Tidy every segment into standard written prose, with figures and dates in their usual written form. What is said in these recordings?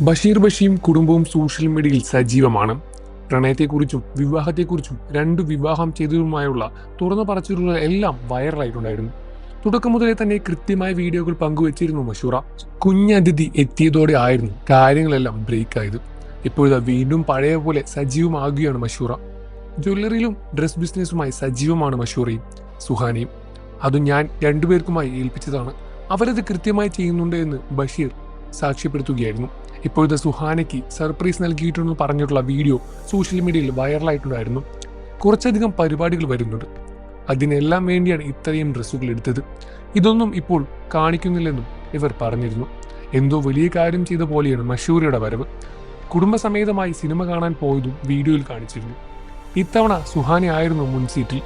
ബഷീർ ബഷിയും കുടുംബവും സോഷ്യൽ മീഡിയയിൽ സജീവമാണ്. പ്രണയത്തെക്കുറിച്ചും വിവാഹത്തെക്കുറിച്ചും വിവാഹം ചെയ്തതുമായുള്ള തുറന്ന പറച്ചിലുകൾ എല്ലാം വൈറലായിട്ടുണ്ടായിരുന്നു. തുടക്കം മുതലേ തന്നെ കൃത്യമായ വീഡിയോകൾ പങ്കുവച്ചിരുന്നു മഷൂറ. കുഞ്ഞതിഥി എത്തിയതോടെ ആയിരുന്നു കാര്യങ്ങളെല്ലാം ബ്രേക്ക് ആയത്. ഇപ്പോഴത്തെ വീണ്ടും പഴയ പോലെ സജീവമാകുകയാണ് മഷൂറ. ജ്വല്ലറിയിലും ഡ്രസ് ബിസിനസ്സുമായി സജീവമാണ് മഷൂറയും സുഹാനയും. അതും ഞാൻ രണ്ടുപേർക്കുമായി ഏൽപ്പിച്ചതാണ്, അവരത് കൃത്യമായി ചെയ്യുന്നുണ്ട് എന്ന് ബഷീർ സാക്ഷ്യപ്പെടുത്തുകയായിരുന്നു. ഇപ്പോഴത്തെ സുഹാനയ്ക്ക് സർപ്രൈസ് നൽകിയിട്ടുണ്ടെന്ന് പറഞ്ഞിട്ടുള്ള വീഡിയോ സോഷ്യൽ മീഡിയയിൽ വൈറലായിട്ടുണ്ടായിരുന്നു. കുറച്ചധികം പരിപാടികൾ വരുന്നുണ്ട്, അതിനെല്ലാം വേണ്ടിയാണ് ഇത്രയും ഡ്രസ്സുകൾ എടുത്തത്. ഇതൊന്നും ഇപ്പോൾ കാണിക്കുന്നില്ലെന്നും ഇവർ പറഞ്ഞിരുന്നു. എന്തോ വലിയ കാര്യം ചെയ്ത പോലെയാണ് മഷൂറയുടെ വരവ്. കുടുംബസമേതമായി സിനിമ കാണാൻ പോയതും വീഡിയോയിൽ കാണിച്ചിരുന്നു. ഇത്തവണ സുഹാനയായിരുന്നു മുൻസീറ്റിൽ.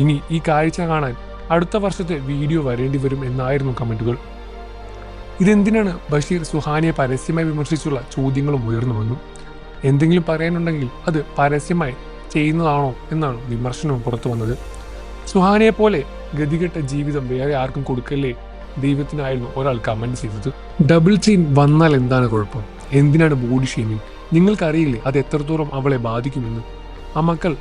ഇനി ഈ കാഴ്ച കാണാൻ അടുത്ത വർഷത്തെ വീഡിയോ വരേണ്ടി വരും എന്നായിരുന്നു കമന്റുകൾ. ഇതെന്തിനാണ് ബഷീർ സുഹാനിയെ പരസ്യമായി വിമർശിച്ചുള്ള ചോദ്യങ്ങളും ഉയർന്നു വന്നു. എന്തെങ്കിലും പറയാനുണ്ടെങ്കിൽ അത് പരസ്യമായി ചെയ്യുന്നതാണോ എന്നാണ് വിമർശനവും പുറത്തു വന്നത്. സുഹാനിയെ പോലെ ഗതികെട്ട ജീവിതം വേറെ ആർക്കും കൊടുക്കല്ലേ ദൈവത്തിനായിരുന്നു ഒരാൾ കമന്റ് ചെയ്തത്. ഡബിൾ ചെയിൻ വന്നാൽ എന്താണ് കുഴപ്പം? എന്തിനാണ് ബോഡി ഷെയ്മിങ്? നിങ്ങൾക്കറിയില്ലേ അത് എത്രത്തോളം അവളെ ബാധിക്കുമെന്ന്? ആ മക്കൾ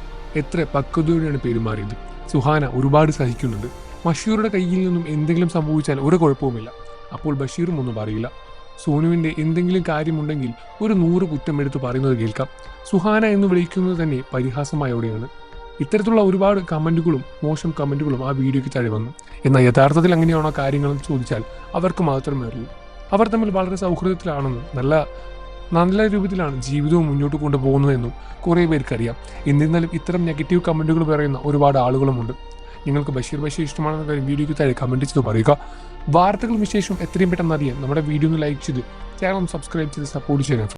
എത്ര പക്വതയോടെയാണ് പെരുമാറിയത്. സുഹാന ഒരുപാട് സഹിക്കുന്നുണ്ട്. ബഷീറുടെ കയ്യിൽ നിന്നും എന്തെങ്കിലും സംഭവിച്ചാൽ ഒരു കുഴപ്പവുമില്ല, അപ്പോൾ ബഷീറും ഒന്നും പറയില്ല. സോനുവിന്റെ എന്തെങ്കിലും കാര്യമുണ്ടെങ്കിൽ ഒരു 100 കുറ്റം എടുത്ത് പറയുന്നത് കേൾക്കാം. സുഹാന എന്ന് വിളിക്കുന്നത് തന്നെ പരിഹാസമായോടെയാണ്. ഇത്തരത്തിലുള്ള ഒരുപാട് കമന്റുകളും മോശം കമന്റുകളും ആ വീഡിയോയ്ക്ക് താഴെ വന്നു. എന്നാൽ യഥാർത്ഥത്തിൽ അങ്ങനെയാണോ കാര്യങ്ങളെന്ന് ചോദിച്ചാൽ അവർക്ക് മാത്രമേ അറിയൂ. അവർ തമ്മിൽ വളരെ സൗഹൃദത്തിലാണെന്നും നല്ല രൂപത്തിലാണ് ജീവിതവും മുന്നോട്ട് കൊണ്ടുപോകുന്നതെന്നും കുറേ പേർക്കറിയാം. എന്നിരുന്നാലും ഇത്തരം നെഗറ്റീവ് കമന്റുകൾ പറയുന്ന ഒരുപാട് ആളുകളുമുണ്ട്. നിങ്ങൾക്ക് ബഷീർ ഇഷ്ടമാണെന്ന കാര്യം വീഡിയോയ്ക്ക് താഴെ കമന്റ് ചെയ്ത് പറയുക. വാർത്തകളും വിശേഷവും എത്രയും പെട്ടെന്ന് അറിയാൻ നമ്മുടെ വീഡിയോ ഒന്ന് ലൈക്ക് ചെയ്ത് ചാനൽ സബ്സ്ക്രൈബ് ചെയ്ത് സപ്പോർട്ട് ചെയ്യാൻ